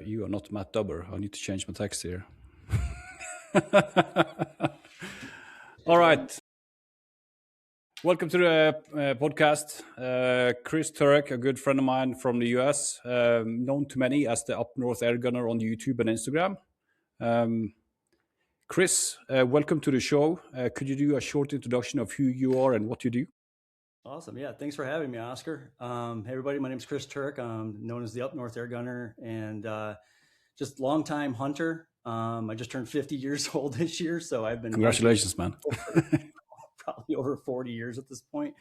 You are not Matt Dubber. I need to change my text here. All right. Welcome to the podcast. Chris Turek, a good friend of mine from the US, known to many as the Up North Air Gunner on YouTube and Instagram. Chris, welcome to the show. Could you do a short introduction of who you are and what you do? Awesome. Yeah. Thanks for having me, Oscar. Hey, everybody. My name is Chris Turek. I'm known as the Up North Air Gunner and just longtime hunter. I just turned 50 years old this year. So I've been Congratulations, man. probably over 40 years at this point.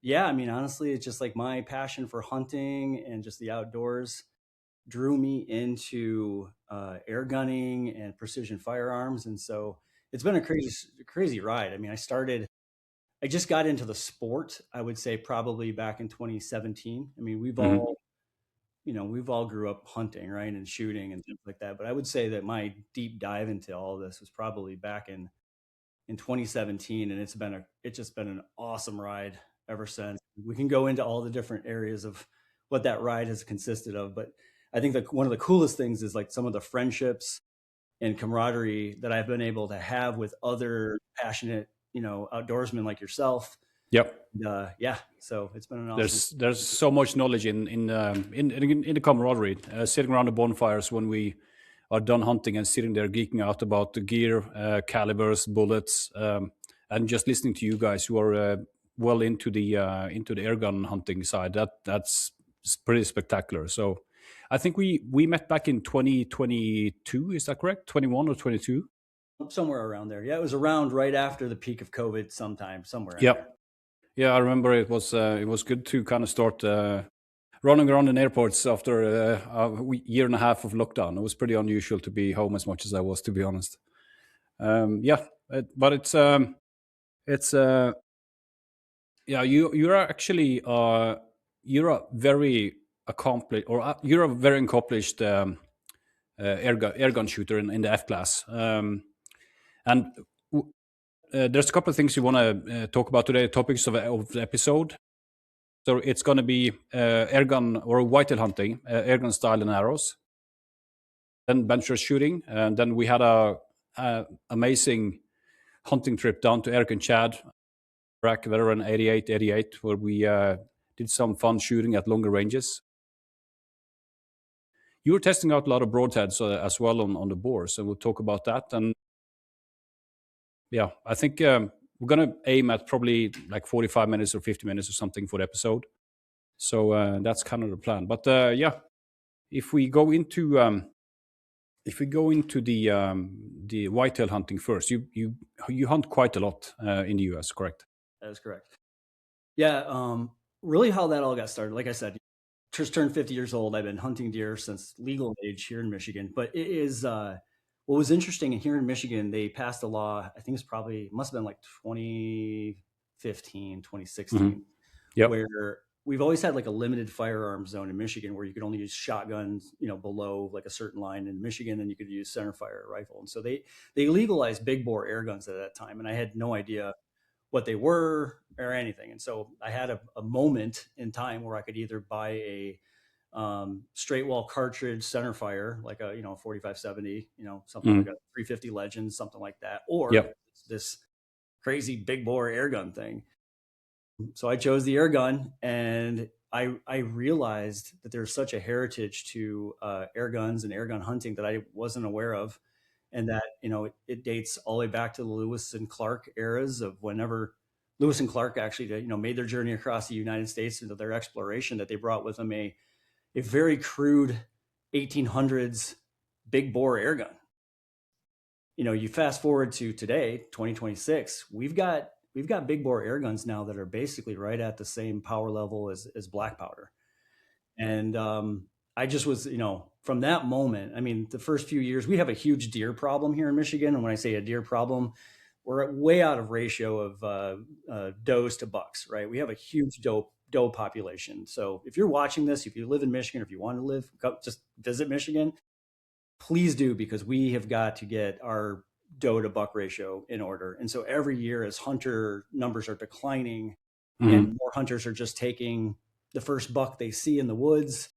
Yeah, I mean, honestly, it's just like my passion for hunting and just the outdoors drew me into air gunning and precision firearms. And so it's been a crazy ride. I mean, I just got into the sport, I would say probably back in 2017. I mean, we've all grew up hunting, right? And shooting and things like that. But I would say that my deep dive into all of this was probably back in 2017. And it's just been an awesome ride ever since. We can go into all the different areas of what that ride has consisted of. But I think that one of the coolest things is like some of the friendships and camaraderie that I've been able to have with other passionate, outdoorsmen like yourself. Yep. Yeah, so it's been an awesome. There's so much knowledge in the camaraderie, sitting around the bonfires when we are done hunting and sitting there geeking out about the gear, calibers, bullets, and just listening to you guys who are well into the airgun hunting side. That's pretty spectacular. So I think we met back in 2022. Is that correct? 21 or 22? Somewhere around there. Yeah, it was around right after the peak of COVID sometime, somewhere in Yeah. there. Yeah, I remember it was good to kind of start running around in airports after a year and a half of lockdown. It was pretty unusual to be home as much as I was, to be honest. But you're actually you're a very accomplished, or you're a very accomplished airgun shooter in the F class. And there's a couple of things you want to talk about today, topics of the episode. So it's going to be airgun or whitetail hunting, airgun style and arrows. Then Benchrest shooting, and then we had a amazing hunting trip down to Airgun Chad, Iraq, veteran 88, where we did some fun shooting at longer ranges. You were testing out a lot of broadheads as well on the bore, so we'll talk about that. And yeah, I think we're going to aim at probably like 45 minutes or 50 minutes or something for the episode. So that's kind of the plan. But yeah, if we go into the whitetail hunting first, you hunt quite a lot in the US, correct? That is correct. Yeah, really how that all got started. Like I said, just turned 50 years old. I've been hunting deer since legal age here in Michigan. But it is what was interesting here in Michigan, they passed a law, I think must have been like 2015, 2016, Yep. where we've always had like a limited firearm zone in Michigan where you could only use shotguns, below like a certain line in Michigan, and you could use center fire rifle. And so they legalized big bore air guns at that time. And I had no idea what they were or anything. And so I had a moment in time where I could either buy a straight wall cartridge center fire, like a 4570, something like a 350 Legend, something like that, or this crazy big bore air gun thing. So I chose the air gun, and I realized that there's such a heritage to air guns and air gun hunting that I wasn't aware of. And that, it dates all the way back to the Lewis and Clark eras of whenever Lewis and Clark actually, made their journey across the United States into their exploration, that they brought with them a very crude 1800s big bore air gun. You fast forward to today, 2026, we've got big bore air guns now that are basically right at the same power level as black powder. And I just was, from that moment, I mean, the first few years, we have a huge deer problem here in Michigan. And when I say a deer problem, we're way out of ratio of does to bucks, right? We have a huge doe population. So if you're watching this, if you live in Michigan, or if you want to live, just visit Michigan, please do, because we have got to get our doe to buck ratio in order. And so every year, as hunter numbers are declining, and more hunters are just taking the first buck they see in the woods,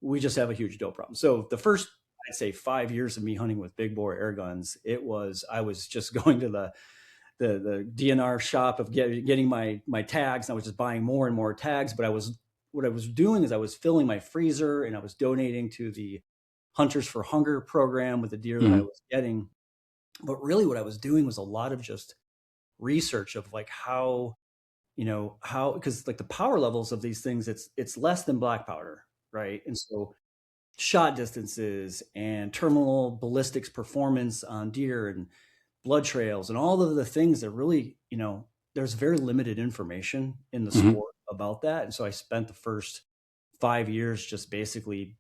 we just have a huge doe problem. So the first, I'd say 5 years of me hunting with big bore air guns, I was just going to the DNR shop of getting my tags. And I was just buying more and more tags. But what I was doing is I was filling my freezer and I was donating to the Hunters for Hunger program with the deer that I was getting. But really what I was doing was a lot of just research of like how, because like the power levels of these things, it's less than black powder, right? And so shot distances and terminal ballistics performance on deer and blood trails and all of the things that really, there's very limited information in the sport about that. And so I spent the first 5 years just basically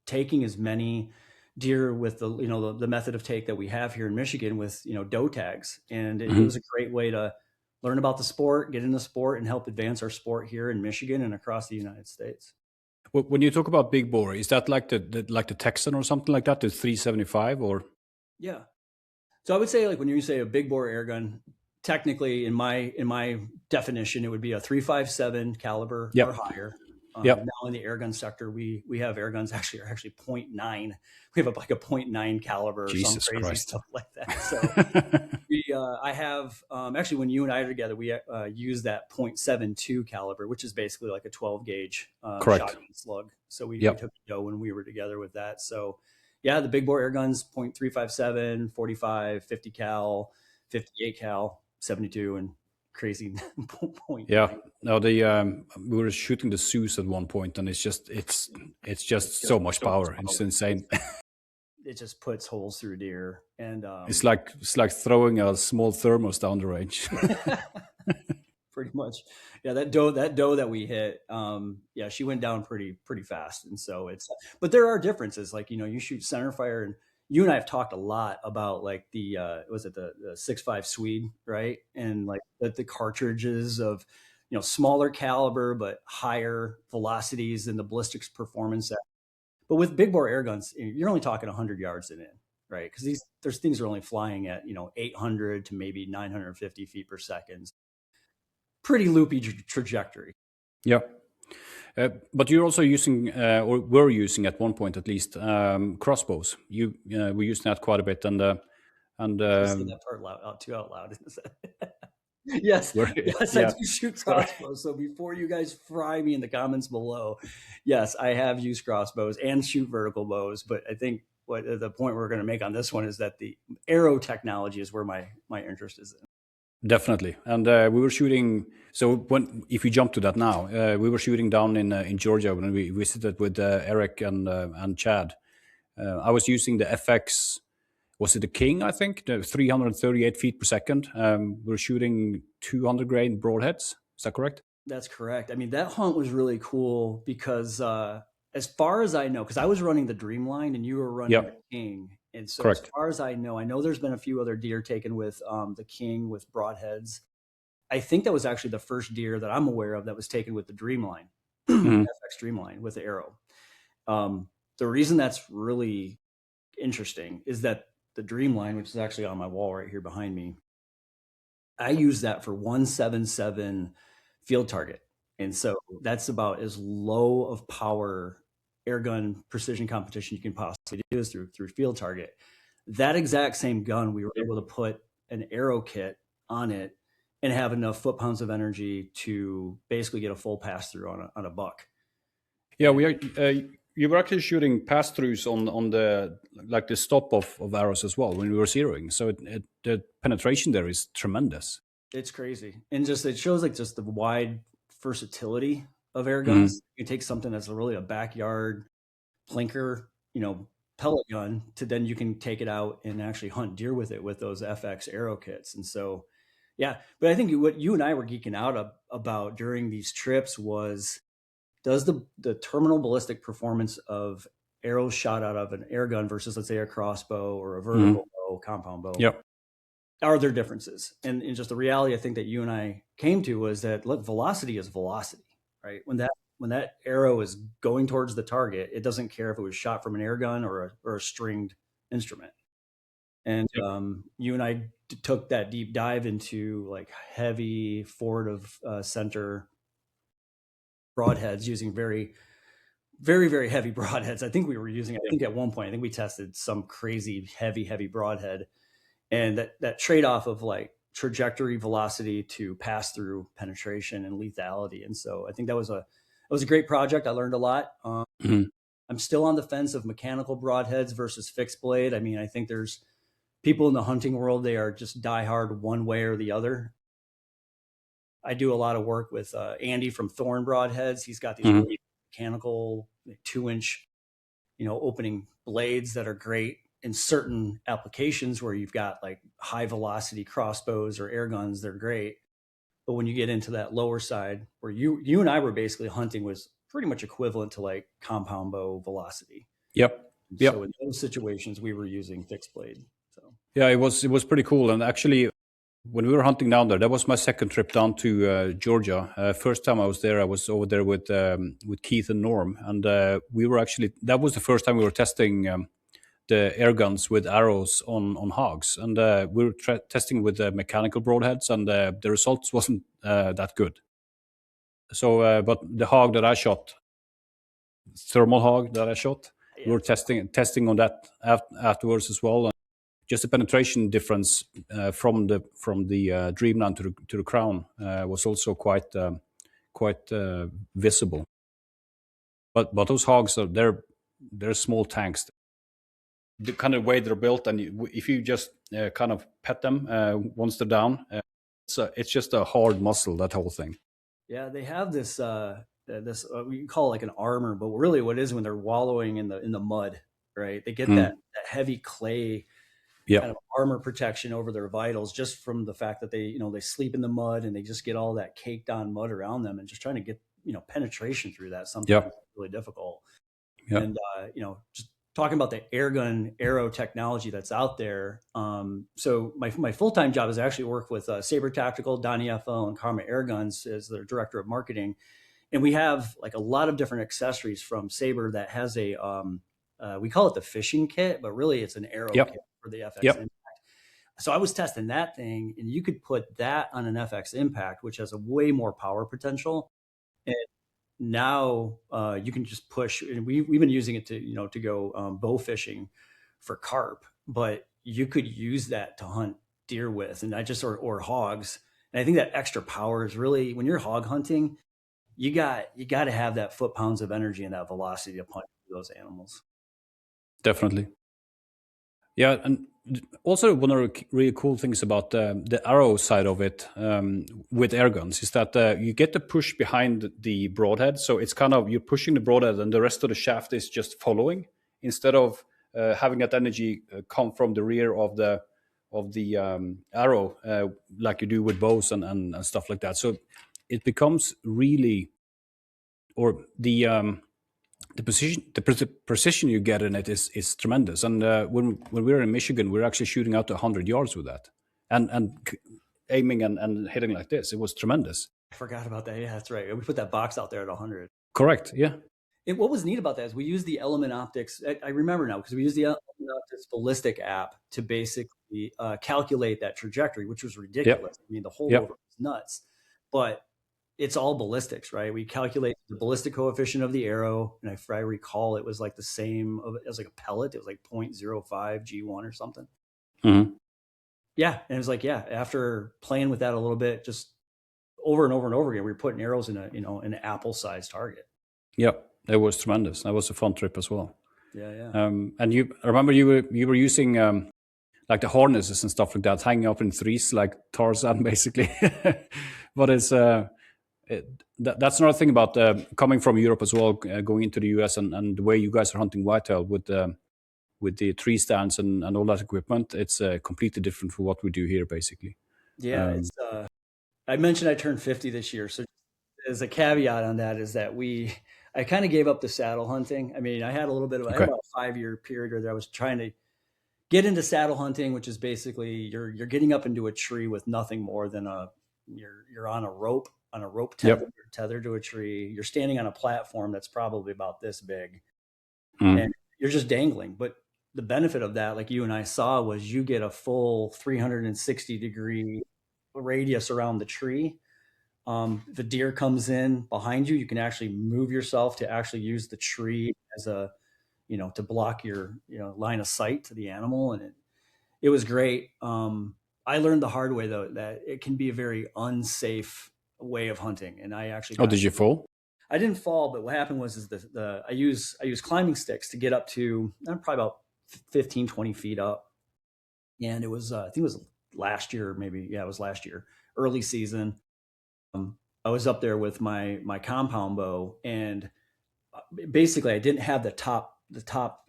taking as many deer with the method of take that we have here in Michigan with, doe tags. And it was a great way to learn about the sport, get in the sport, and help advance our sport here in Michigan and across the United States. When you talk about big bore, is that like the Texan or something like that, the 375 or? Yeah. So I would say like when you say a big bore air gun, technically in my definition, it would be a 357 caliber or higher. Now in the air gun sector, we have air guns are actually 0.9. We have like a 0.9 caliber or some crazy stuff like that. So I have actually when you and I are together, we use that 0.72 caliber, which is basically like a 12 gauge shotgun slug. So we took a doe when we were together with that. So yeah, the big bore air guns 0.357, 45, 50 cal, 58 cal, 72, and crazy point. Yeah, no, we were shooting the Zeus at one point, and it's just so much power. It's insane. It just puts holes through deer, and it's like throwing a small thermos down the range. Pretty much, yeah. That doe that we hit, she went down pretty fast, and so but there are differences. Like you shoot center fire, and you and I have talked a lot about like the was it the 6.5 Swede, right? And like the cartridges of smaller caliber but higher velocities than the ballistics performance. But with big bore air guns, you're only talking 100 yards and in, right? Because there's things are only flying at 800 to maybe 950 feet per second. Pretty loopy trajectory. Yeah. But you're also using, or were using at one point at least, crossbows. You were using that quite a bit, and say that part out loud. Yes, I do shoot crossbows. So before you guys fry me in the comments below, yes, I have used crossbows and shoot vertical bows. But I think what the point we're going to make on this one is that the arrow technology is where my interest is in. Definitely, and we were shooting. So if you jump to that now, we were shooting down in Georgia when we visited with Eric and Chad. I was using the FX. Was it the King? I think the 338 feet per second. We were shooting 200 grain broadheads. Is that correct? That's correct. I mean, that hunt was really cool because as far as I know, because I was running the Dreamline and you were running the King. And so as far as I know there's been a few other deer taken with the King with broadheads. I think that was actually the first deer that I'm aware of that was taken with the Dreamline, FX Dreamline with the arrow. The reason that's really interesting is that the Dreamline, which is actually on my wall right here behind me, I use that for 177 field target. And so that's about as low of power airgun precision competition you can possibly do is through field target. That exact same gun, we were able to put an arrow kit on it and have enough foot-pounds of energy to basically get a full pass-through on a buck. Yeah, we are. You were actually shooting pass-throughs on the stop of arrows as well when we were zeroing. So the penetration there is tremendous. It's crazy, and it shows like just the wide versatility of air guns. You take something that's really a backyard plinker, pellet gun, to then you can take it out and actually hunt deer with it with those FX arrow kits. And so, yeah. But I think what you and I were geeking out about during these trips was, does the terminal ballistic performance of arrows shot out of an air gun versus, let's say, a crossbow or a vertical bow, compound bow, are there differences? And just the reality I think that you and I came to was that, look, velocity is velocity, right? When that arrow is going towards the target, it doesn't care if it was shot from an air gun or a stringed instrument. And you and I took that deep dive into like heavy forward of center broadheads using very very, very heavy broadheads. I think we were using, I think at one point, I think we tested some crazy heavy broadhead, and that trade-off of like trajectory velocity to pass through penetration and lethality. And so I think that was a great project. I learned a lot. Mhm. I'm still on the fence of mechanical broadheads versus fixed blade. I mean, I think there's people in the hunting world, they are just diehard one way or the other. I do a lot of work with Andy from Thorn Broadheads. He's got these Mhm. really mechanical, like, 2-inch, opening blades that are great in certain applications where you've got like high velocity crossbows or air guns. They're great, but when you get into that lower side, where you and I were basically hunting, was pretty much equivalent to like compound bow velocity. Yep. So Yep. in those situations, we were using fixed blade. So Yeah, it was pretty cool. And actually, when we were hunting down there, that was my second trip down to Georgia. First time I was there, I was over there with Keith and Norm, and we were actually, that was the first time we were testing the air guns with arrows on hogs, and we were testing with mechanical broadheads, and the results wasn't that good. So, but the hog that I shot, thermal hog that I shot, we yeah, were testing on that afterwards as well. And just the penetration difference from the Dreamland to the Crown was also quite visible. But those hogs are they're small tanks. The kind of way they're built, and if you just kind of pet them once they're down, it's just a hard muscle, that whole thing. yeah, they have this we call it like an armor, but really what it is, when they're wallowing in the mud, right? They get that Mm. heavy clay Yeah, kind of armor protection over their vitals, just from the fact that they sleep in the mud, and they just get all that caked on mud around them, and just trying to get penetration through that yeah, sometimes is really difficult. yeah. And just talking about the air gun arrow technology that's out there. So my full time job is I actually work with Saber Tactical, Donnie FL, and Karma Air Guns as their director of marketing, and we have like a lot of different accessories from Saber that has a we call it the fishing kit, but really it's an arrow Yep. kit for the FX Yep. Impact. So I was testing that thing, and you could put that on an FX Impact, which has a way more power potential. And now you can just push, and we've been using it to go bow fishing for carp, but you could use that to hunt deer with, and not just or hogs. And I think that extra power is really, when you're hog hunting, you got to have that foot-pounds of energy and that velocity to punch those animals. Definitely. Yeah, and also one of the really cool things about the arrow side of it with air guns is that you get to push behind the broadhead. So it's kind of, you're pushing the broadhead, and the rest of the shaft is just following, instead of having that energy come from the rear of the arrow, like you do with bows and stuff like that. So it becomes really, or the precision you get in it is tremendous. And when we were in Michigan, we were actually shooting out to 100 yards with that, and aiming and hitting like this. It was tremendous. I forgot about that. Yeah, that's right. We put that box out there at 100. Correct. Yeah. And what was neat about that is we used the Element Optics. I remember now, because we used the Element Optics ballistic app to basically calculate that trajectory, which was ridiculous. Yep. I mean, the holdover Yep. was nuts, but it's all ballistics, right? We calculate the ballistic coefficient of the arrow, and if I recall, it was like the same as like a pellet. It was like 0.05 G1 or something. Hmm. Yeah, and it was like, yeah, after playing with that a little bit, just over and over and over again, we were putting arrows in an apple-sized target. Yep. It was tremendous. That was a fun trip as well. Yeah, yeah. And I remember you were using like the harnesses and stuff like that, hanging up in threes like Tarzan, basically. But that's another thing about coming from Europe as well, going into the US, and the way you guys are hunting whitetail with the tree stands and all that equipment. It's completely different from what we do here, basically. Yeah, Um, it's I mentioned I turned 50 this year, so as a caveat on that is that I kind of gave up the saddle hunting. I mean, I had okay. about a 5-year period where I was trying to get into saddle hunting, which is basically you're getting up into a tree with nothing more than you're on a rope Yep. tethered to a tree. You're standing on a platform that's probably about this big, Mm. and you're just dangling. But the benefit of that, like you and I saw, was you get a full 360-degree radius around the tree, If a deer comes in behind you, you can actually move yourself to actually use the tree as a, to block your, line of sight to the animal. And it was great. I learned the hard way though, that it can be a very unsafe way of hunting. And I actually Oh, did you fall? I didn't fall, but what happened was is I use climbing sticks to get up to probably about 15, 20 feet up. And it was, I think it was last year, maybe. Yeah, it was last year, early season. I was up there with my compound bow, and basically I didn't have the top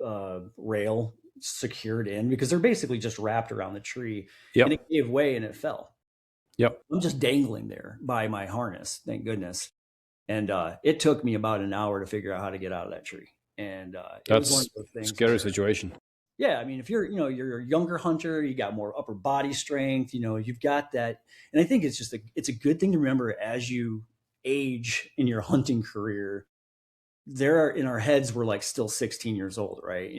rail secured in because they're basically just wrapped around the tree, and Yep. it gave way and it fell. Yep. I'm just dangling there by my harness, thank goodness. And it took me about an hour to figure out how to get out of that tree. And it was one That's of those a things scary where, situation. yeah, I mean, if you're a younger hunter, you got more upper body strength, you've got that. And I think it's a good thing to remember as you age in your hunting career. There are in our heads, we're like still 16 years old, right?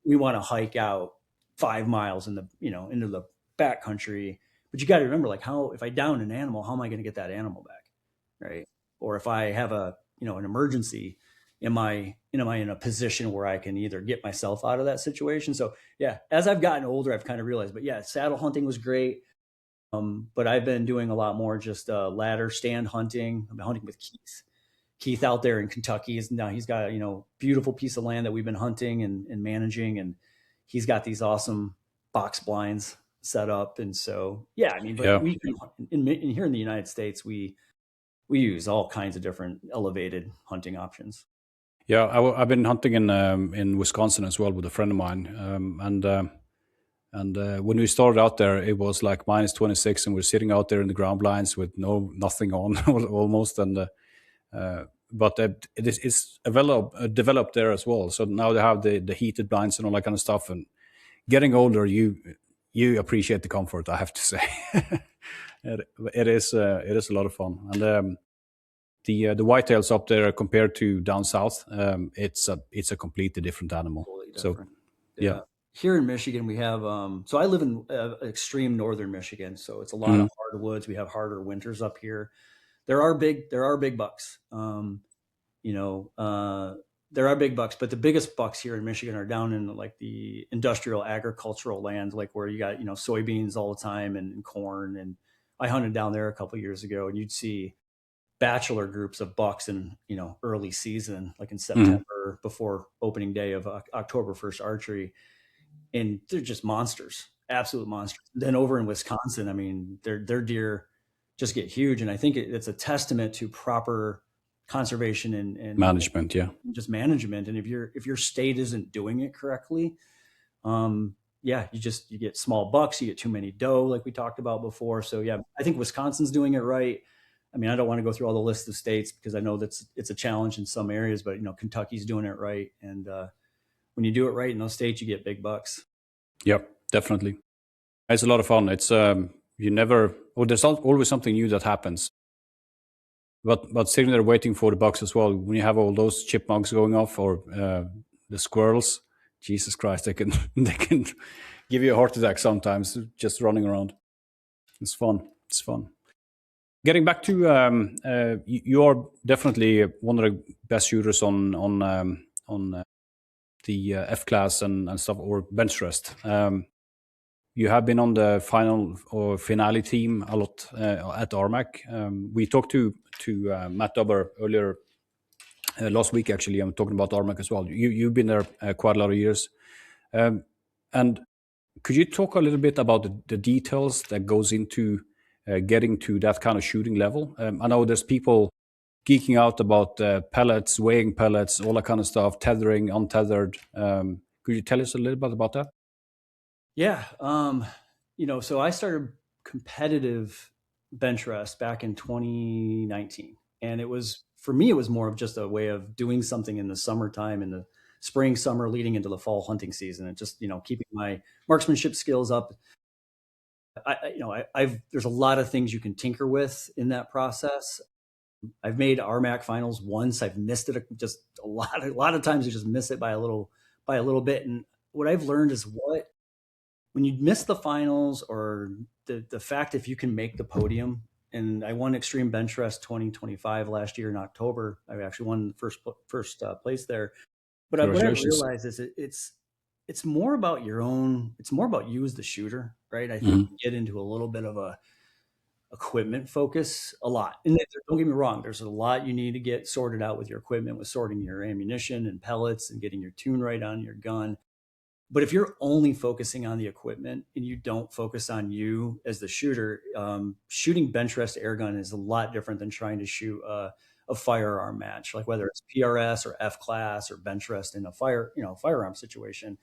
We want to hike out 5 miles in the, into the back country, but you got to remember, like, how, if I down an animal, how am I going to get that animal back? Right. Or if I have an emergency, am I in a position where I can either get myself out of that situation? So yeah, as I've gotten older, I've kind of realized, but yeah, saddle hunting was great. But I've been doing a lot more just ladder stand hunting. I've been hunting with Keith out there in Kentucky. He's got a beautiful piece of land that we've been hunting and managing, and he's got these awesome box blinds set up. And so yeah, I mean, but Yeah. we in here in the United States, we use all kinds of different elevated hunting options. Yeah, I've been hunting in Wisconsin as well with a friend of mine, and when we started out there, it was like minus 26, and we're sitting out there in the ground blinds with nothing on almost, and but it's developed there as well. So now they have the heated blinds and all that kind of stuff. And getting older, you appreciate the comfort, I have to say. It is a lot of fun, and the whitetails up there compared to down south, it's a completely different animal. Totally So different. yeah. Yeah. Here in Michigan, we have, so I live in extreme northern Michigan. So it's a lot of hardwoods. We have harder winters up here. There are big bucks. You know, there are big bucks, but the biggest bucks here in Michigan are down in like the industrial agricultural land, like where you got, soybeans all the time and corn. And I hunted down there a couple of years ago, and you'd see bachelor groups of bucks in, early season, like in Mhm. September before opening day of October 1st archery. And they're just monsters, absolute monsters. Then over in Wisconsin, I mean, their deer just get huge. And I think it's a testament to proper conservation and Management, yeah. just management. And if your state isn't doing it correctly, yeah, you get small bucks, you get too many doe, like we talked about before. So yeah, I think Wisconsin's doing it right. I mean, I don't want to go through all the list of states because I know it's a challenge in some areas, but Kentucky's doing it right. And when you do it right in those states, you get big bucks. Yep, definitely. It's a lot of fun. It's you never, or there's always something new that happens. But sitting there waiting for the bucks as well, when you have all those chipmunks going off, or the squirrels, Jesus Christ, they can they can give you a heart attack sometimes just running around. It's fun. It's fun. Getting back to you are definitely one of the best shooters on the F class and stuff, or Benchrest. You have been on the final or finale team a lot at Armac. We talked to Matt Dubber earlier last week. Actually, I'm talking about Armac as well. You've been there quite a lot of years, and could you talk a little bit about the details that goes into getting to that kind of shooting level? I know there's people geeking out about pellets, weighing pellets, all that kind of stuff, tethering, untethered. Could you tell us a little bit about that? Yeah. So I started competitive bench rest back in 2019. And for me, it was more of just a way of doing something in the summertime, in the spring, summer, leading into the fall hunting season, and just, keeping my marksmanship skills up. There's a lot of things you can tinker with in that process. I've made RMAC finals once. I've missed it just a lot of times. You just miss it by a little bit. And what I've learned is when you miss the finals, or the fact if you can make the podium, and I won Extreme Benchrest 2025 last year in October. I actually won the first place there. But what I've Congratulations. realized is it's more about your own. It's more about you as the shooter, right? I think Mhm. you get into a little bit of a equipment focus a lot. And don't get me wrong, there's a lot you need to get sorted out with your equipment, with sorting your ammunition and pellets and getting your tune right on your gun. But if you're only focusing on the equipment and you don't focus on you as the shooter, shooting Benchrest air gun is a lot different than trying to shoot a firearm match, like whether it's PRS or F class or Benchrest in a firearm situation.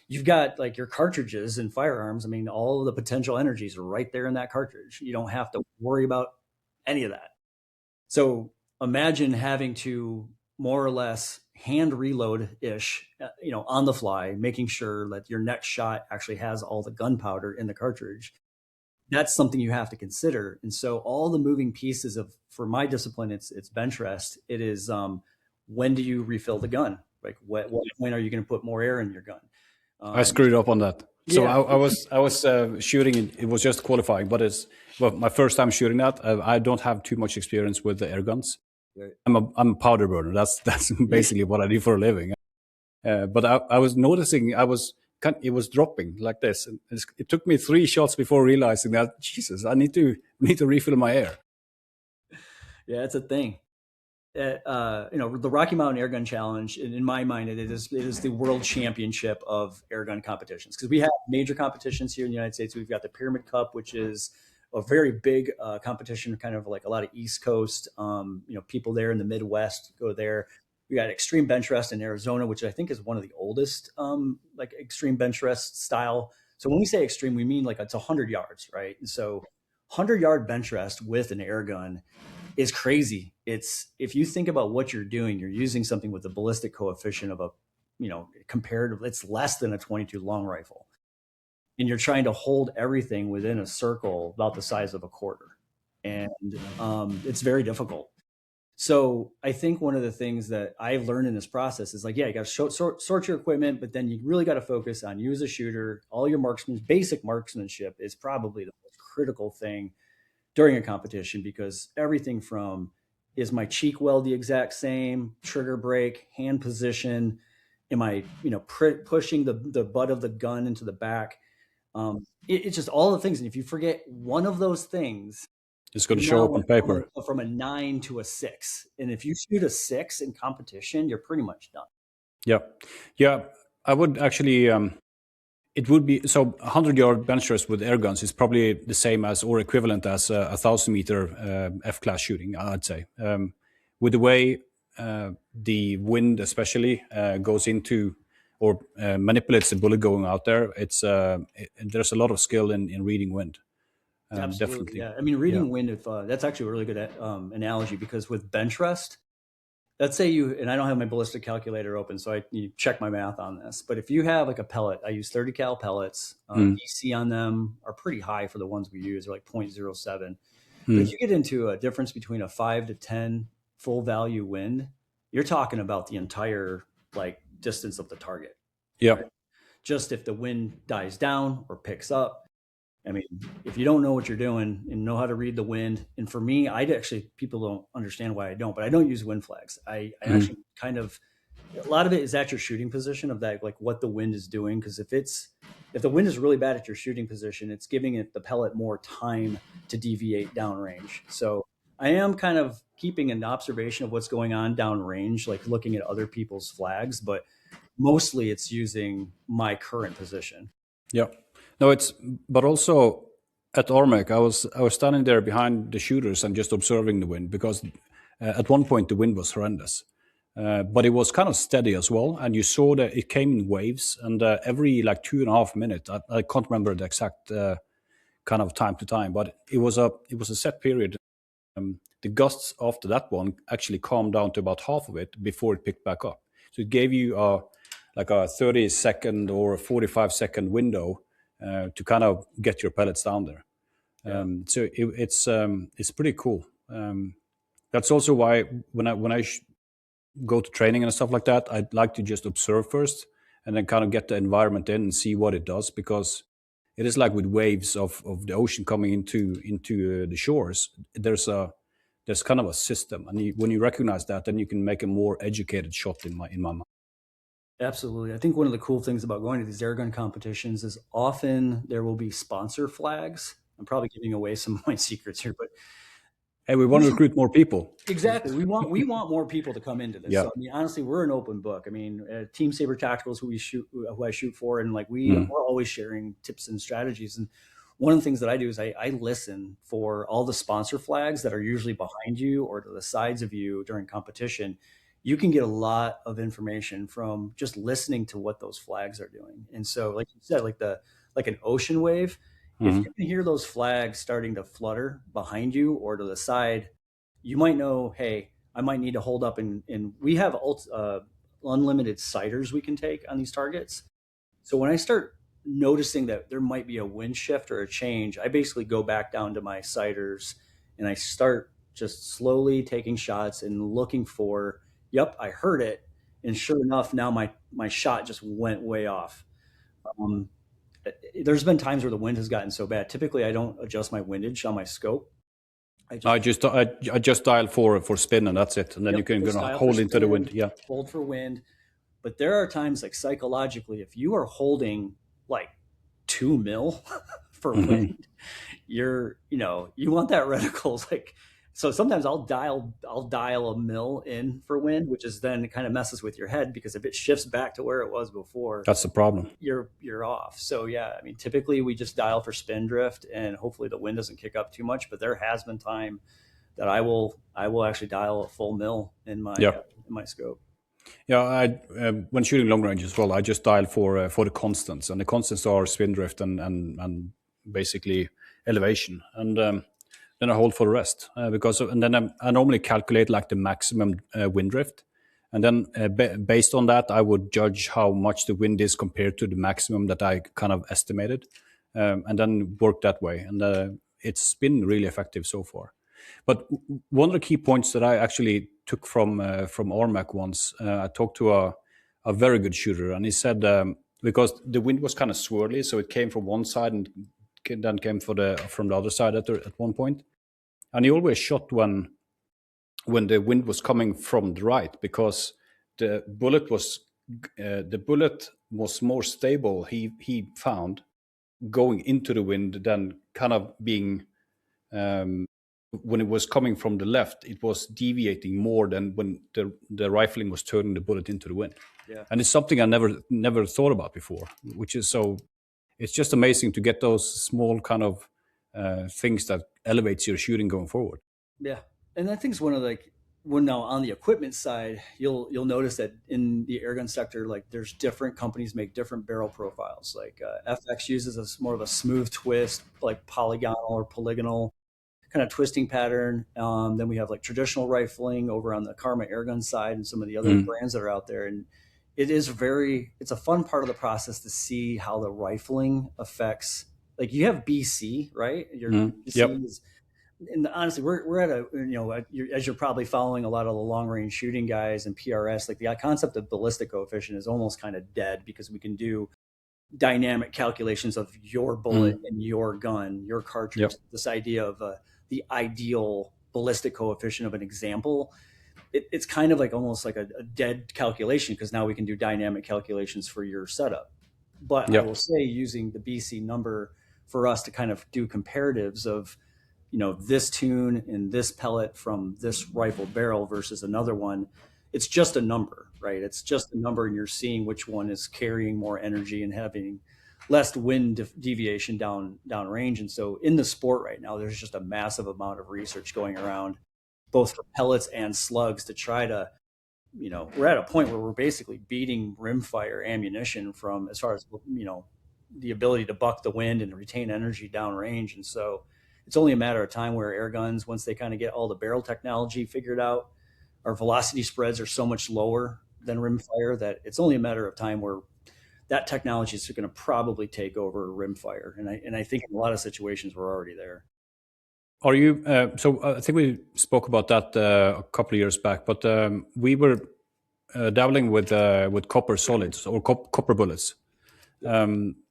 You've got like your cartridges and firearms. I mean, all of the potential energies are right there in that cartridge. You don't have to worry about any of that. So imagine having to more or less hand reload ish, on the fly, making sure that your next shot actually has all the gunpowder in the cartridge. That's something you have to consider. And so all the moving pieces for my discipline, it's bench rest. It is when do you refill the gun? Like what when are you going to put more air in your gun? I Um, screwed up on that. So yeah, I was shooting. It was just qualifying, but it's my first time shooting that. I don't have too much experience with the air guns. right. I'm a powder burner. That's Yeah, basically what I do for a living. But I was noticing it was dropping like this. And it took me 3 shots before realizing that Jesus, I need to refill my air. yeah, it's a thing. The Rocky Mountain Airgun Challenge, in my mind, it is the world championship of airgun competitions because we have major competitions here in the United States. We've got the Pyramid Cup, which is a very big competition, kind of like a lot of East Coast, people there in the Midwest go there. We got Extreme Bench Rest in Arizona, which I think is one of the oldest, like extreme bench rest style. So when we say extreme, we mean like it's 100 yards, right? And so 100-yard bench rest with an air gun is crazy. It's if you think about what you're doing, you're using something with a ballistic coefficient of comparative, it's less than a 22 long rifle. And you're trying to hold everything within a circle about the size of a quarter. And it's very difficult. So I think one of the things that I've learned in this process is like, yeah, you got to sort your equipment, but then you really got to focus on you as a shooter. All your basic marksmanship is probably the most critical thing during a competition because everything from is my cheek weld the exact same, trigger break, hand position, am I pushing the butt of the gun into the back, it's just all the things. And if you forget one of those things, It's going you to show now up on went paper. from a 9 to a 6, and if you shoot a 6 in competition, you're pretty much done. Yeah, yeah. I would actually. It would be so 100-yard bench rest with air guns is probably the same as or equivalent as a 1,000-meter F-class shooting, I'd say. With the way the wind especially goes into or manipulates the bullet going out there, there's a lot of skill in reading wind. Absolutely, Definitely. yeah. I mean, Yeah. reading wind, if that's actually a really good analogy because with bench rest, let's say and I don't have my ballistic calculator open, so you check my math on this. But if you have like a pellet, I use 30 cal pellets. Mm. DC on them are pretty high for the ones we use. They're like 0.07. But if Mm. you get into a difference between a 5 to 10 full value wind, you're talking about the entire like distance of the target. Yeah. Right? Just if the wind dies down or picks up, I mean, if you don't know what you're doing and know how to read the wind, and for me, people don't understand why I don't, but I don't use wind flags. I Mm. actually kind of, a lot of it is at your shooting position of that, like what the wind is doing. Because if the wind is really bad at your shooting position, it's giving the pellet more time to deviate downrange. So I am kind of keeping an observation of what's going on downrange, like looking at other people's flags, but mostly it's using my current position. Yeah. No, but also at Ormec, I was standing there behind the shooters and just observing the wind because at one point the wind was horrendous, but it was kind of steady as well, and you saw that it came in waves, and every like 2.5 minutes, I can't remember the exact kind of time to time, but it was a set period. The gusts after that one actually calmed down to about half of it before it picked back up. So it gave you like a 30-second or a 45-second window to kind of get your pellets down there. Yeah. So it's pretty cool. That's also why when I go to training and stuff like that, I'd like to just observe first and then kind of get the environment in and see what it does because it is like with waves of the ocean coming into the shores. There's kind of a system, and when you recognize that, then you can make a more educated shot in my mind. Absolutely. I think one of the cool things about going to these airgun competitions is often there will be sponsor flags. I'm probably giving away some of my secrets here, but Hey, we want to recruit more people. exactly. We want more people to come into this. Yeah. So I mean, honestly, we're an open book. I mean, Team Saber Tacticals, who I shoot for, and like we're always sharing tips and strategies. And one of the things that I do is I listen for all the sponsor flags that are usually behind you or to the sides of you during competition. You can get a lot of information from just listening to what those flags are doing. And so, like you said, like an ocean wave, if you can hear those flags starting to flutter behind you or to the side, you might know, hey, I might need to hold up. And we have unlimited sighters we can take on these targets. So when I start noticing that there might be a wind shift or a change, I basically go back down to my sighters and I start just slowly taking shots and looking for, yep, I heard it. And sure enough, now my shot just went way off. Um, there's been times where the wind has gotten so bad. Typically, I don't adjust my windage on my scope. I just dial for spin, and that's it. And then you can hold into the wind. Yeah. Hold for wind. But there are times, like psychologically, if you are holding like 2 mil for wind, you want that reticle. Like, so sometimes I'll dial a mil in for wind, which is then it kind of messes with your head, because if it shifts back to where it was before, that's the problem. You're off. So yeah, I mean, typically we just dial for spin drift, and hopefully the wind doesn't kick up too much. But there has been time that I will actually dial a full mil in my scope. Yeah, when shooting long range as well, I just dial for the constants, and the constants are spin drift and basically elevation, and then I hold for the rest and then I normally calculate like the maximum wind drift, and then based on that, I would judge how much the wind is compared to the maximum that I kind of estimated, and then work that way, and it's been really effective so far. But one of the key points that I actually took from RMAC once, I talked to a very good shooter, and he said because the wind was kind of swirly, so it came from one side and then came from the other side at one point, and he always shot when the wind was coming from the right, because the bullet was more stable. He found going into the wind than kind of being. When it was coming from the left, it was deviating more than when the rifling was turning the bullet into the wind. Yeah. And it's something I never thought about before, which is so. It's just amazing to get those small kind of things that elevates your shooting going forward. Yeah, and I think it's one of when now on the equipment side, you'll notice that in the airgun sector, like there's different companies make different barrel profiles. Like FX uses more of a smooth twist, like polygonal or polygonal kind of twisting pattern. Then we have like traditional rifling over on the Karma airgun side and some of the other brands that are out there. And it's a fun part of the process to see how the rifling affects, like you have BC, right? Your BC is, and honestly, we're at as you're probably following a lot of the long range shooting guys and PRS, like the concept of ballistic coefficient is almost kind of dead, because we can do dynamic calculations of your bullet and your gun, your cartridge. This idea of the ideal ballistic coefficient of an example, it's kind of like almost like a dead calculation, because now we can do dynamic calculations for your setup. But I will say, using the BC number for us to kind of do comparatives of, this tune and this pellet from this rifle barrel versus another one, it's just a number, right? It's just a number, and you're seeing which one is carrying more energy and having less wind deviation down range. And so in the sport right now, there's just a massive amount of research going around, both for pellets and slugs, to try to, we're at a point where we're basically beating rimfire ammunition from, as far as, the ability to buck the wind and retain energy downrange. And so it's only a matter of time where air guns, once they kind of get all the barrel technology figured out, our velocity spreads are so much lower than rimfire that it's only a matter of time where that technology is going to probably take over rimfire. And I think in a lot of situations we're already there. Are you? So I think we spoke about that a couple of years back, but we were dabbling with copper solids or copper bullets.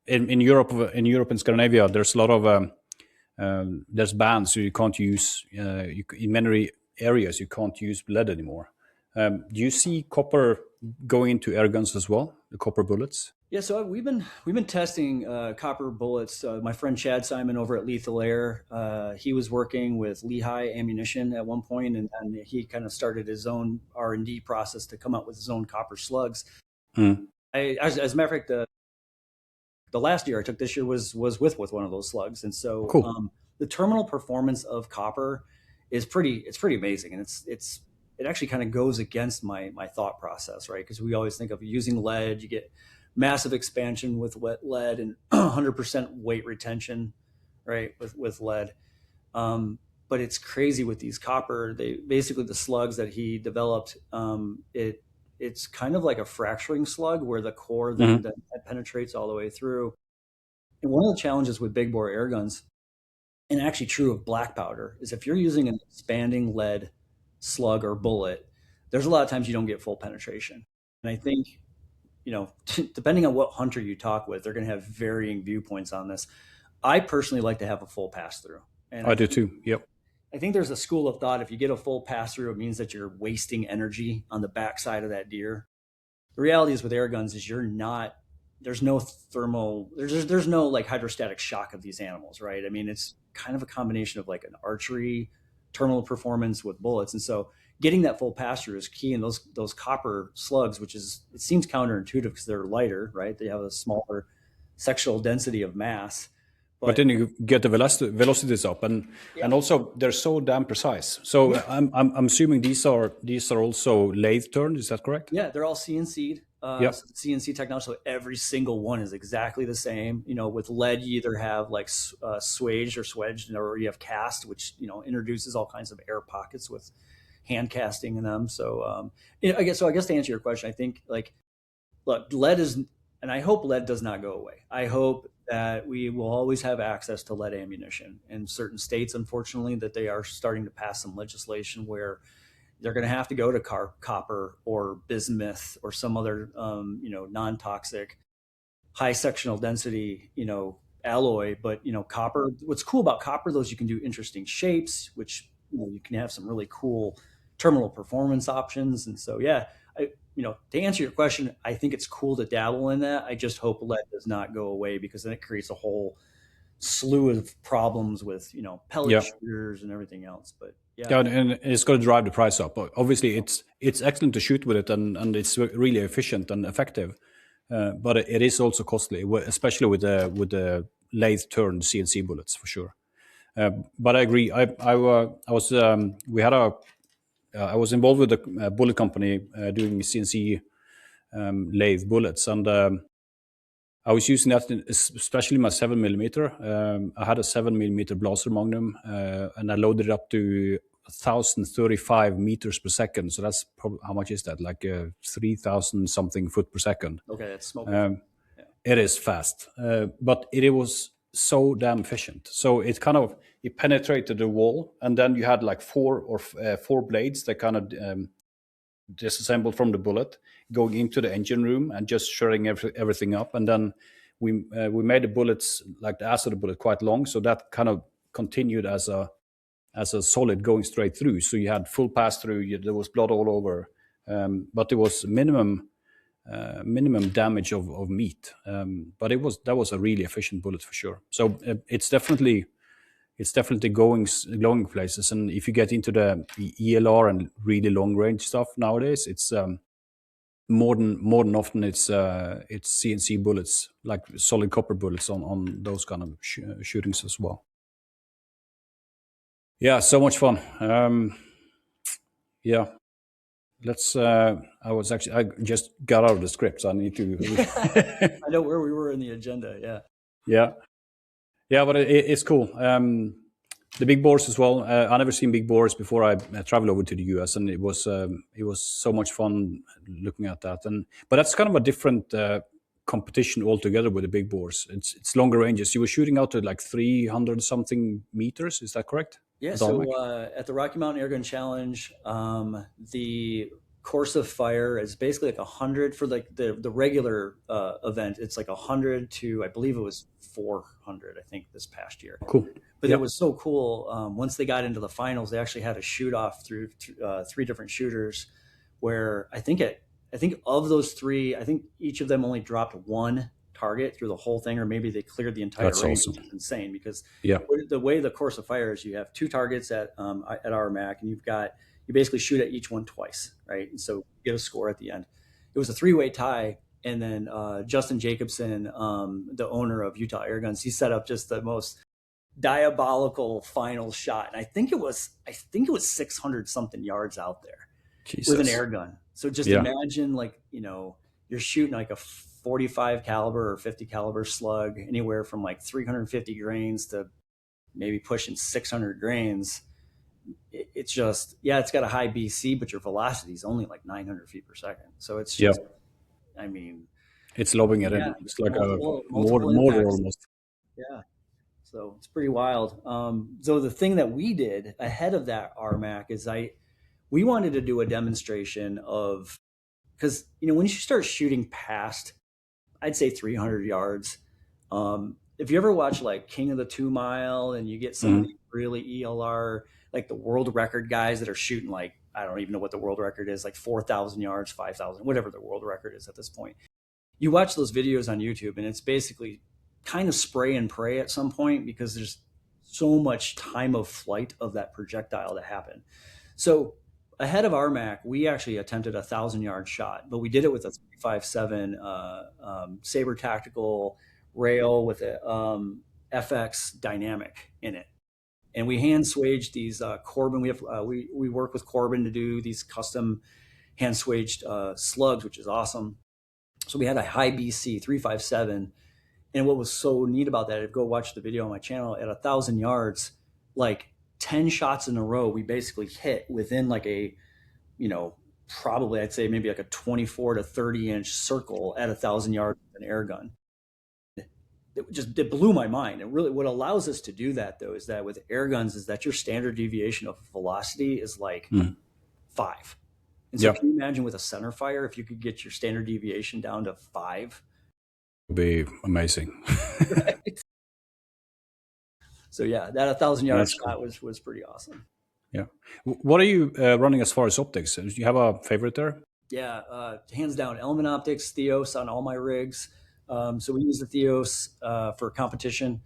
in Europe, and Scandinavia, there's a lot of there's bans, so you can't use in many areas you can't use lead anymore. Do you see copper going into air guns as well, the copper bullets? Yeah, so we've been testing copper bullets. My friend Chad Simon over at Lethal Air, he was working with Lehigh Ammunition at one point, and he kind of started his own R&D process to come up with his own copper slugs. Mm. As a matter of fact, the last deer I took this year was with one of those slugs, and so Cool. the terminal performance of copper is pretty amazing, and it actually kind of goes against my thought process, right? Because we always think of using lead, you get massive expansion with lead and 100% weight retention, right? With lead, but it's crazy with these copper. They basically the slugs that he developed. It's kind of like a fracturing slug where the core then penetrates all the way through. And one of the challenges with big bore air guns, and actually true of black powder, is if you're using an expanding lead slug or bullet, there's a lot of times you don't get full penetration. And I think, depending on what hunter you talk with, they're going to have varying viewpoints on this. I personally like to have a full pass through. And I do too. Yep. I think there's a school of thought, if you get a full pass through, it means that you're wasting energy on the backside of that deer. The reality is with air guns is there's no thermal, there's no like hydrostatic shock of these animals, right? I mean, it's kind of a combination of like an archery terminal performance with bullets. And so getting that full pass through is key. And those copper slugs, it seems counterintuitive because they're lighter, right? They have a smaller sexual density of mass. But then you get the velocities up, and also they're so damn precise. So I'm assuming these are also lathe turned. Is that correct? Yeah, they're all CNC'd. CNC technology. So every single one is exactly the same. With lead, you either have like swaged or swedged, or you have cast, which introduces all kinds of air pockets with hand casting in them. So I guess to answer your question, I think look, lead is, and I hope lead does not go away. I hope that we will always have access to lead ammunition. In certain states, unfortunately, that they are starting to pass some legislation where they're going to have to go to copper or bismuth or some other, non-toxic, high sectional density, alloy. But copper. What's cool about copper, though, is you can do interesting shapes, which you can have some really cool terminal performance options. And so, to answer your question, I think it's cool to dabble in that. I just hope lead does not go away, because then it creates a whole slew of problems with, pellet shooters and everything else. But and it's going to drive the price up. Obviously, it's excellent to shoot with it, and it's really efficient and effective. But it is also costly, especially with the lathe turned CNC bullets, for sure. But I agree. I was involved with a bullet company doing CNC lathe bullets, and I was using that, especially my 7mm. I had a 7mm Blaster Magnum, and I loaded it up to 1,035 meters per second. So that's probably, how much is that? Like 3,000 something foot per second. Okay, that's smoking. It is fast, but it was so damn efficient. So it penetrated the wall, and then you had like four blades that kind of disassembled from the bullet, going into the engine room and just shredding everything up. And then we made the bullets, like the ass of the bullet, quite long, so that kind of continued as a solid going straight through. So you had full pass through. There was blood all over, but there was minimum damage of meat. But that was a really efficient bullet for sure. So it's definitely going places. And if you get into the ELR and really long range stuff nowadays, it's more than often it's CNC bullets, like solid copper bullets on those kind of shootings as well. Yeah, so much fun. Let's. I just got out of the script, so I need to. I know where we were in the agenda. Yeah, but it's cool. The big boars as well. I never seen big boars before I traveled over to the US, and it was so much fun looking at that. But that's kind of a different competition altogether with the big boars. It's longer ranges. You were shooting out to like 300 something meters. Is that correct? Yeah. So at the Rocky Mountain Airgun Challenge, the course of fire is basically like 100 for like the regular event. It's like 100 to, I believe it was 400, I think, this past year. Cool. But Yeah. it was so cool. Once they got into the finals, they actually had a shoot off through three different shooters, where I think of those three, I think each of them only dropped one target through the whole thing, or maybe they cleared the entire That's range, awesome. which is insane. Because Yeah. the way the course of fire is, you have two targets at RMAC, and you basically shoot at each one twice, right? And so you get a score at the end. It was a three-way tie, and then Justin Jacobson, the owner of Utah Airguns, he set up just the most diabolical final shot, and I think it was 600 something yards out there Jesus. with an air gun. So just imagine, like, you're shooting like a 45 caliber or 50 caliber slug, anywhere from like 350 grains to maybe pushing 600 grains. It's just, it's got a high BC, but your velocity is only like 900 feet per second. So it's just, I mean, it's lobbing it in. It's like multiple a mortar almost. Yeah. So it's pretty wild. So the thing that we did ahead of that RMAC is we wanted to do a demonstration of, because, when you start shooting past, I'd say 300 yards, if you ever watch like King of the 2 Mile, and you get some of the really ELR, like the world record guys that are shooting, like, I don't even know what the world record is, like 4,000 yards, 5,000, whatever the world record is at this point. You watch those videos on YouTube, and it's basically kind of spray and pray at some point, because there's so much time of flight of that projectile to happen. So ahead of RMAC, we actually attempted a 1,000-yard shot, but we did it with a 357 Saber Tactical rail with a FX dynamic in it. And we hand swaged these Corbin. We work with Corbin to do these custom hand swaged slugs, which is awesome. So we had a high BC 357. And what was so neat about that, if you go watch the video on my channel, at 1,000 yards, like 10 shots in a row, we basically hit within like a, probably I'd say maybe like a 24 to 30 inch circle at 1,000 yards with an air gun. It blew my mind. And really, what allows us to do that, though, is that with air guns, is that your standard deviation of velocity is like 5. And so can you imagine with a center fire, if you could get your standard deviation down to 5? It would be amazing. Right. So that 1,000-yard shot was pretty awesome. Yeah. What are you running as far as optics? Do you have a favorite there? Yeah, hands down, Element Optics, Theos on all my rigs. So we use the Theos for competition.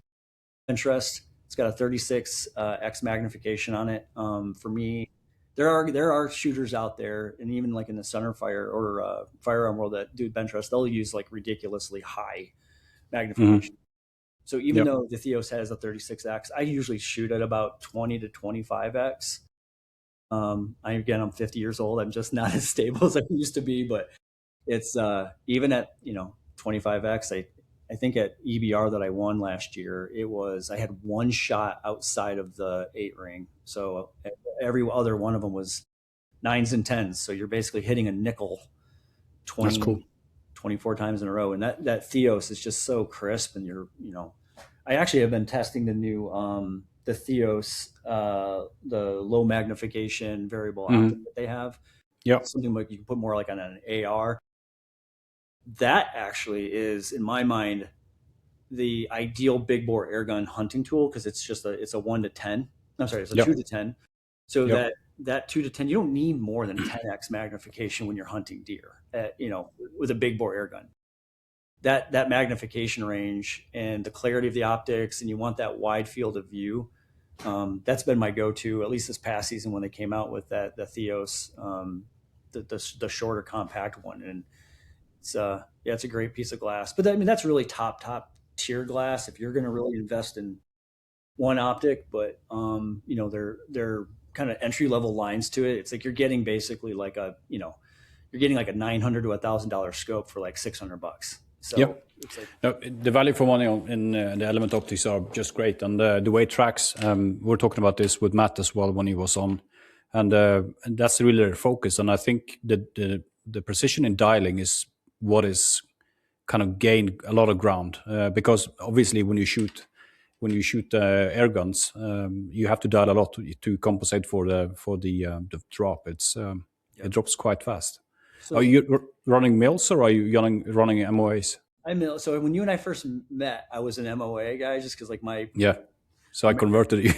Benchrest, it's got a 36x magnification on it. For me, there are shooters out there, and even like in the center fire or firearm world that do Benchrest, they'll use like ridiculously high magnification. So even though the Theos has a 36x, I usually shoot at about 20 to 25x. I'm 50 years old. I'm just not as stable as I used to be, but it's even at 25x. I think at EBR that I won last year, I had one shot outside of the 8 ring. So every other one of them was 9s and 10s. So you're basically hitting a nickel 24 times in a row. And that Theos is just so crisp. And I actually have been testing the new, the Theos, the low magnification variable optic that they have. Yeah. Something like you can put more like on an AR. That actually is, in my mind, the ideal big bore air gun hunting tool, because it's a 1 to 10. I'm sorry, it's a 2 to 10. So that 2 to 10, you don't need more than 10x magnification when you're hunting deer, with a big bore air gun. That magnification range and the clarity of the optics, and you want that wide field of view. That's been my go-to, at least this past season when they came out with the Theos, the shorter compact one. And it's a great piece of glass. But I mean, that's really top tier glass if you're going to really invest in one optic. But they're kind of entry level lines to it. It's like you're getting basically like you're getting like a $900 to $1,000 scope for like $600. So it's like, the value for money in the Element optics are just great, and the way it tracks. We're talking about this with Matt as well when he was on, and that's really their focus. And I think the precision in dialing is what is kind of gained a lot of ground, because obviously when you shoot air guns, you have to dial a lot to compensate for the drop. It's Yep. It drops quite fast. So Are you running mills or are you running MOAs? so when you and I first met, I was an MOA guy just because like my Yeah. So I converted you.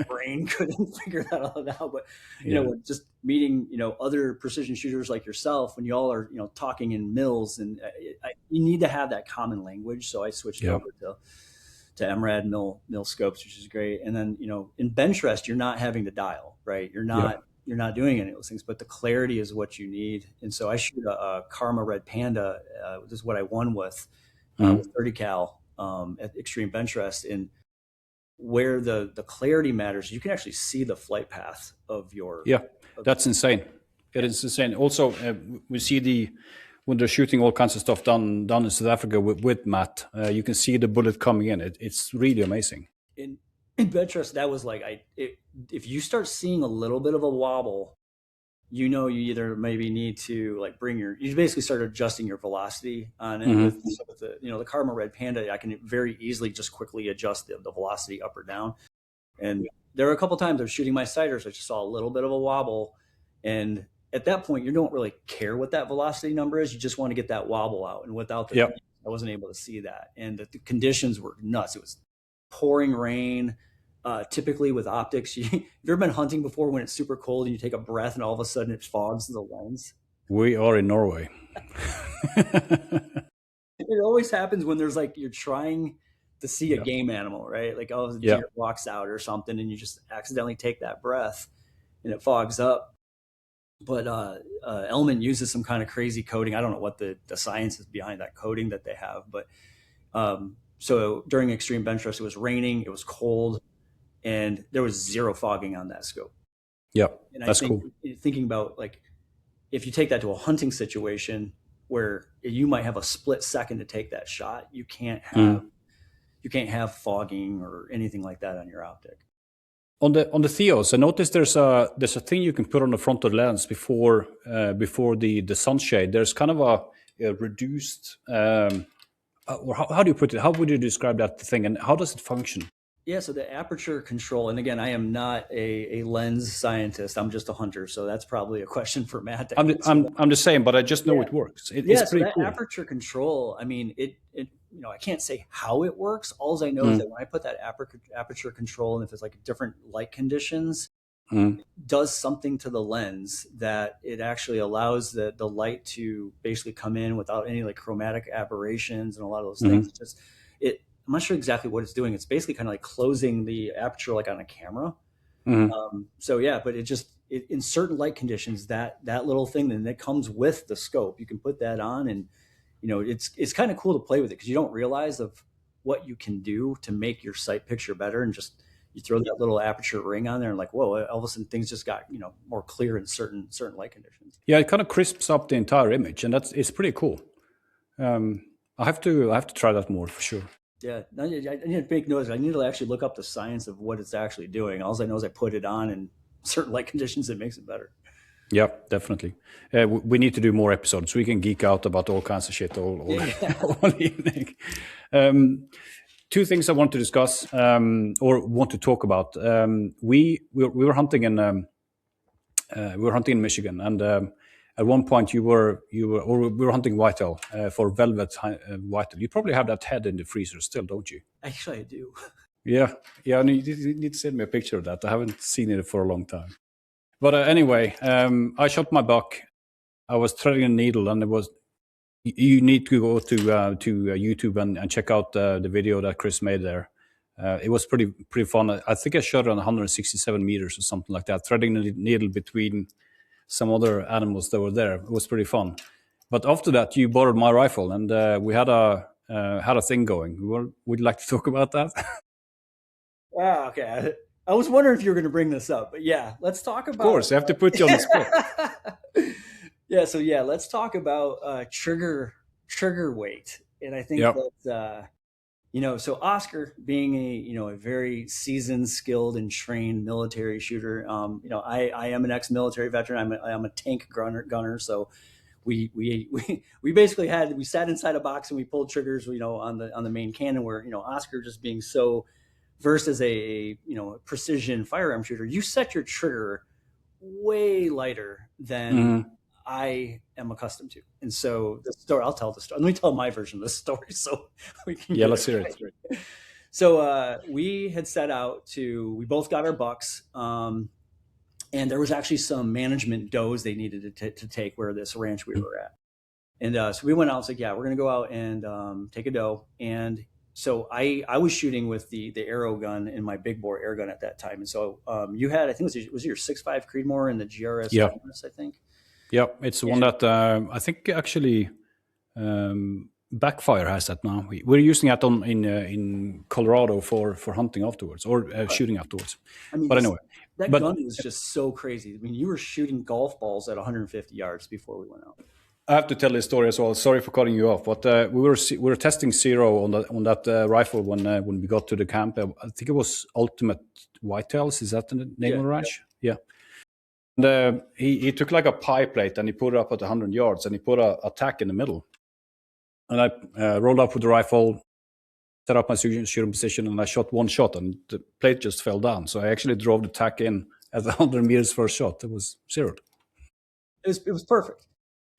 brain couldn't figure that all out. But Yeah. just meeting other precision shooters like yourself, when you all are talking in mills, and you need to have that common language. So I switched Yeah. over to MRAD mill scopes, which is great. And then in Benchrest, you're not having to dial, right? You're not doing any of those things, but the clarity is what you need. And so I shoot a Karma Red Panda. This is what I won with 30 cal at Extreme Benchrest. And where the clarity matters, you can actually see the flight path of your. Yeah, that's insane. It is insane. Also, we see when they're shooting all kinds of stuff down in South Africa with Matt, you can see the bullet coming in. It's really amazing. In Benchrest, that was like if you start seeing a little bit of a wobble, you either maybe need to like you basically start adjusting your velocity on it. With the Karma Red Panda, I can very easily just quickly adjust the velocity up or down. And there were a couple times I was shooting my sighters, I just saw a little bit of a wobble, and at that point you don't really care what that velocity number is. You just want to get that wobble out. And without I wasn't able to see that, and the conditions were nuts. It was pouring rain. Typically with optics, you've ever been hunting before when it's super cold and you take a breath and all of a sudden it fogs the lens? We are in Norway. It always happens when there's like you're trying to see a game animal, right? Like the deer walks out or something, and you just accidentally take that breath, and it fogs up. But Element uses some kind of crazy coating. I don't know what the science is behind that coating that they have, but so during Extreme Benchrest, it was raining, it was cold, and there was zero fogging on that scope. Yeah, and that's cool. Thinking about like if you take that to a hunting situation where you might have a split second to take that shot, you can't have fogging or anything like that on your optic. On the Theos, I noticed there's a thing you can put on the front of the lens before the sunshade. There's kind of a reduced. How do you put it? How would you describe that thing, and how does it function? Yeah, so the aperture control, and again, I am not a lens scientist. I'm just a hunter, so that's probably a question for Matt. I'm the same, but I just know it works. It's pretty cool. Aperture control, I mean, I can't say how it works. All I know is that when I put that aperture control, and if it's like different light conditions, it does something to the lens that it actually allows the light to basically come in without any like chromatic aberrations and a lot of those things. It's just I'm not sure exactly what it's doing. It's basically kind of like closing the aperture like on a camera. But in certain light conditions, that little thing, then that comes with the scope. You can put that on, and it's kind of cool to play with it because you don't realize of what you can do to make your sight picture better. And just you throw that little aperture ring on there, and like, whoa! All of a sudden, things just got more clear in certain light conditions. Yeah, it kind of crisps up the entire image, and it's pretty cool. I have to try that more for sure. Yeah, I need to make notes. I need to actually look up the science of what it's actually doing. All I know is I put it on in certain light conditions, it makes it better. Yeah, definitely. We need to do more episodes so we can geek out about all kinds of shit all evening. Two things I want to discuss or want to talk about. We were hunting in Michigan, and at one point we were hunting whitetail for velvet whitetail. You probably have that head in the freezer still, don't you? Actually, I do. Yeah. You need to send me a picture of that. I haven't seen it for a long time. But anyway, I shot my buck. I was threading a needle, and it was. You need to go to YouTube and check out the video that Chris made there. It was pretty fun. I think I shot it on 167 meters or something like that, threading the needle between some other animals that were there. It was pretty fun. But after that, you borrowed my rifle, and we had a thing going. Would you like to talk about that? Okay. I was wondering if you were going to bring this up, but yeah, let's talk about. Of course, I have to put you on the spot. Let's talk about trigger weight, and I think that so Oscar being a very seasoned, skilled, and trained military shooter, I am an ex-military veteran. I'm a tank gunner, so we basically we sat inside a box and we pulled triggers, on the main cannon. Where Oscar just being so versed as a precision firearm shooter, you set your trigger way lighter than Hmm. I am accustomed to. And so the story, I'll tell the story. Let me tell my version of the story so we can Yeah, get it let's hear it. right. So we had set out we both got our bucks. And there was actually some management does they needed to take where this ranch we were at. And so we went out and said, yeah, we're going to go out and take a doe. And so I was shooting with the arrow gun in my big bore air gun at that time. And so you had, I think was your 6.5 Creedmoor and the GRS Yeah, Timeless, I think. yeah. It's the one And that I think actually Backfire has that now. We're using that in Colorado for hunting afterwards or shooting afterwards. I mean, But anyway, that but gun was just so crazy. I mean, you were shooting golf balls at 150 yards before we went out. I have to tell this story as well. Sorry for cutting you off, but we were testing zero on that rifle when we got to the camp. I think it was Ultimate Whitetails. Is that the name Yeah, of the ranch? Yeah. And he took like a pie plate and he put it up at 100 yards and he put a tack in the middle. And I rolled up with the rifle, set up my shooting position, and I shot one shot, and the plate just fell down. So I actually drove the tack in at the 100 meters first shot. It was zeroed. it was perfect.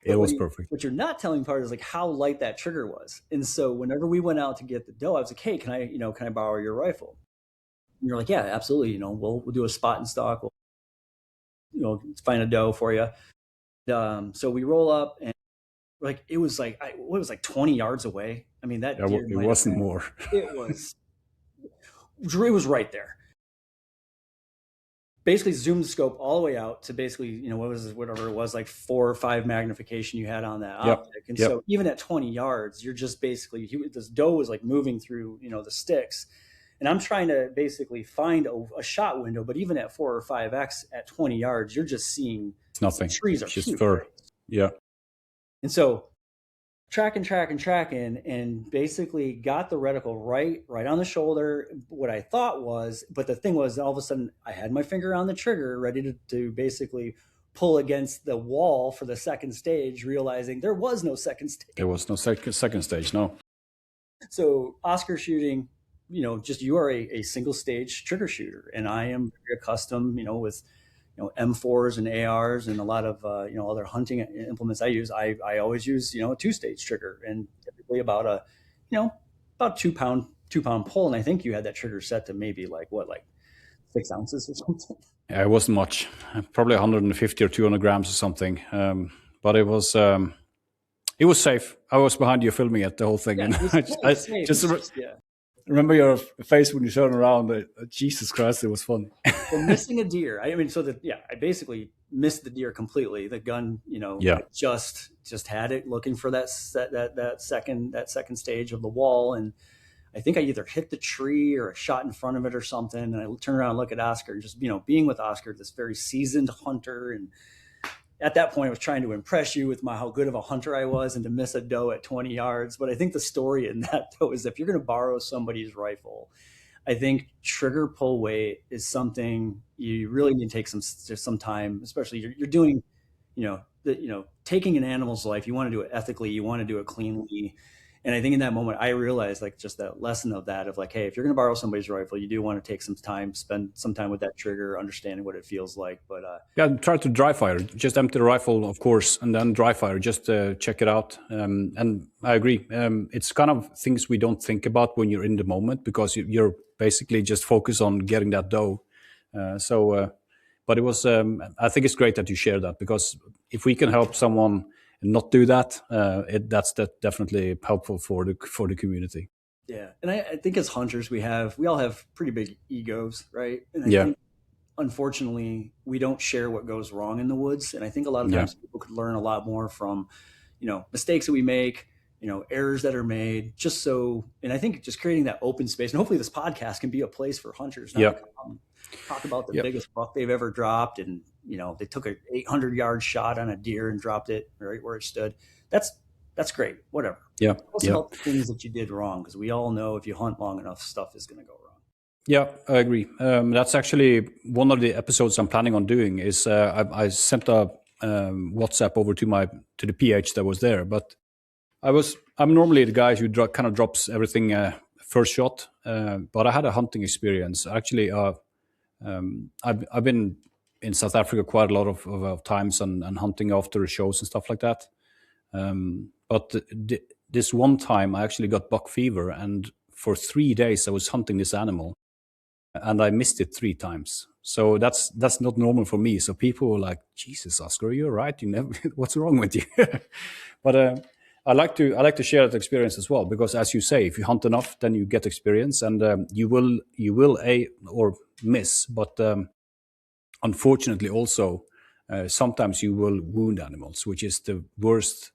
It But was perfect. what you're not telling part is like how light that trigger was. And so whenever we went out to get the doe, I was like, hey, can I borrow your rifle? And you're like, yeah, absolutely. We'll do a spot and stock. We'll, find a doe for you. So we roll up and like, it was like, what was like 20 yards away. I mean, that deer It wasn't more. it was right there. Basically zoomed the scope all the way out to basically, whatever it was, like 4 or 5 magnification you had on that optic. And so even at 20 yards, you're just basically, this doe was like moving through, the sticks. And I'm trying to basically find a shot window, but even at 4 or 5X at 20 yards, you're just seeing It's nothing. trees are Just huge. fur. Yeah. And so tracking, and basically got the reticle right on the shoulder. What I thought was, but the thing was, all of a sudden I had my finger on the trigger, ready to basically pull against the wall for the second stage, realizing there was no second stage. There was no second stage, no. So Oscar shooting, just you are a single stage trigger shooter, and I am very accustomed, with M4s and ARs and a lot of other hunting implements I use. I always use a 2-stage trigger, and typically about 2 pound pull. And I think you had that trigger set to maybe like 6 ounces or something. Yeah, it wasn't much, probably 150 or 200 grams or something. But it was safe. I was behind you filming it, the whole thing. Yeah, And it was totally safe. remember your face when you turned around. Jesus Christ, it was fun. Well, missing a deer. I basically missed the deer completely. The gun, Yeah. I just had it looking for that second stage of the wall, and I think I either hit the tree or a shot in front of it or something. And I turn around and look at Oscar, and just being with Oscar, this very seasoned hunter, and at that point I was trying to impress you with how good of a hunter I was, and to miss a doe at 20 yards. But I think the story in that, though, is if you're going to borrow somebody's rifle, I think trigger pull weight is something you really need to take some time, especially you're doing, taking an animal's life. You want to do it ethically. You want to do it cleanly. And I think in that moment, I realized like just that lesson of that, of like, hey, if you're going to borrow somebody's rifle, you do want to take some time, spend some time with that trigger, understanding what it feels like. But Yeah, try to dry fire. Just empty the rifle, of course, and then dry fire. Just check it out. And I agree. It's kind of things we don't think about when you're in the moment, because you're basically just focused on getting that doe. But it was. I think it's great that you share that, because if we can help someone not do that, that's definitely helpful for the community. yeah, and I think as hunters, we all have pretty big egos, right? And I Yeah. think, unfortunately, we don't share what goes wrong in the woods. And I think a lot of Yeah. times people could learn a lot more from, mistakes that we make, errors that are made, and I think just creating that open space, and hopefully this podcast can be a place for hunters now Yeah. to come talk about the Yep. biggest buck they've ever dropped. And, they took an 800-yard shot on a deer and dropped it right where it stood. That's great. Whatever. Yeah. Tell us Yeah. about the things that you did wrong, because we all know if you hunt long enough, stuff is going to go wrong. Yeah, I agree. That's actually one of the episodes I'm planning on doing. Is I sent a WhatsApp over to the PH that was there, but I'm normally the guy who kind of drops everything first shot. But I had a hunting experience. Actually, I've been in South Africa quite a lot of times and hunting after shows and stuff like that. But this one time I actually got buck fever, and for 3 days I was hunting this animal, and I missed it 3 times. So that's not normal for me. So people were like, "Jesus, Oscar, you're right. You never. What's wrong with you?" But I like to share that experience as well, because as you say, if you hunt enough, then you get experience, and you will a or miss, but unfortunately also sometimes you will wound animals, which is the worst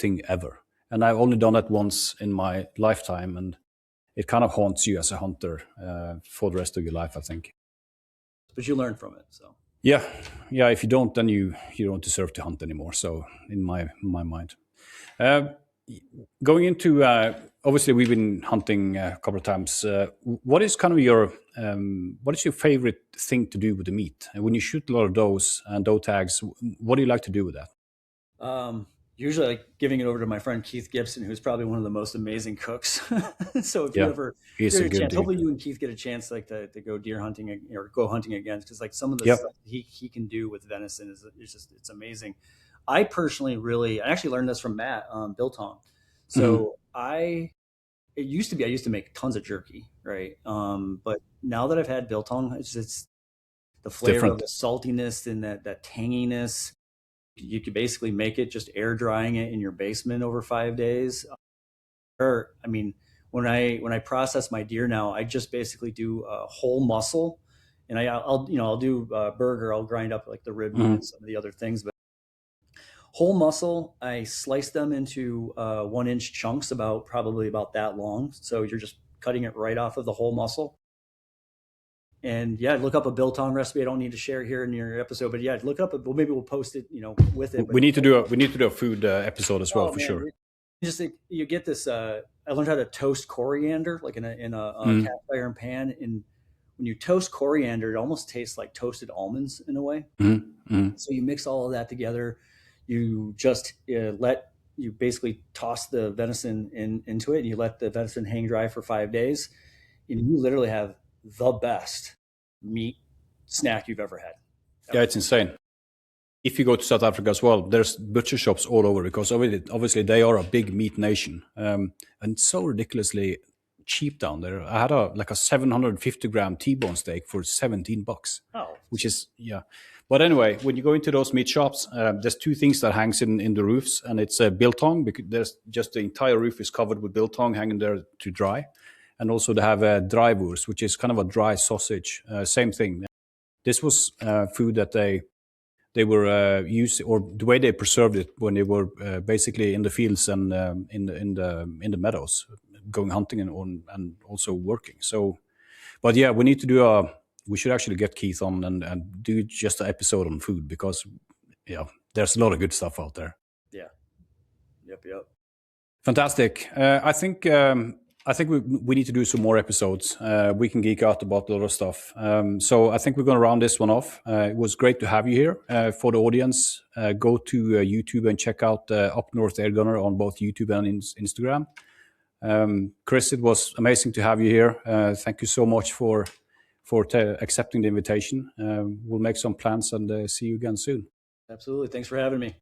thing ever. And I've only done that once in my lifetime, and it kind of haunts you as a hunter for the rest of your life, I think. But you learn from it. So Yeah. If you don't, then you don't deserve to hunt anymore. So in my mind, going into obviously we've been hunting a couple of times. What is kind of your what is your favorite thing to do with the meat? And when you shoot a lot of does and doe tags, what do you like to do with that? usually like giving it over to my friend Keith Gibson, who's probably one of the most amazing cooks. So if you Yeah, ever he's get a a good chance, dude. hopefully you and Keith get a chance like to go deer hunting or go hunting again, because like some of the Yep. stuff he can do with venison is just it's amazing. I personally I actually learned this from Matt Biltong. Hmm. So it used to be I used to make tons of jerky, right? But now that I've had Biltong, it's the It's flavor of different. the saltiness and that tanginess. You could basically make it just air drying it in your basement over 5 days. Or I mean, when I process my deer now, I just basically do a whole muscle, and I'll do burger. I'll grind up like the rib meat and Hmm. some of the other things, but whole muscle, I slice them into 1 inch chunks, probably about that long. So you're just cutting it right off of the whole muscle. And yeah, look up a biltong recipe. I don't need to share here in your episode, but yeah, look up. Well, maybe we'll post it, with it. But We need to do a food episode as well oh for man, sure. just you get this. I learned how to toast coriander, like in a Mm, cast iron pan. And when you toast coriander, it almost tastes like toasted almonds in a way. mm, mm. So you mix all of that together. You just you basically toss the venison into it, and you let the venison hang dry for 5 days, and you literally have the best meat snack you've ever had, Yeah, ever. it's insane. If you go to South Africa as well, there's butcher shops all over, because obviously they are a big meat nation, and it's so ridiculously cheap down there. I had a 750-gram T-bone steak for $17, Oh, which is, yeah. But anyway, when you go into those meat shops, there's two things that hangs in the roofs, and it's a biltong, because there's just the entire roof is covered with biltong hanging there to dry, and also they have a drywurst, which is kind of a dry sausage. Same thing. This was food that they were used, or the way they preserved it when they were basically in the fields and in the meadows, going hunting and also working. So, but yeah, we need to do a. We should actually get Keith on and do just an episode on food, because yeah, there's a lot of good stuff out there. yeah, yep. Fantastic. I think we need to do some more episodes. We can geek out about a lot of stuff. So I think we're going to round this one off. It was great to have you here. For the audience, go to YouTube and check out Up North Air Gunner on both YouTube and Instagram. Chris, it was amazing to have you here. Thank you so much for accepting the invitation. We'll make some plans and see you again soon. Absolutely. Thanks for having me.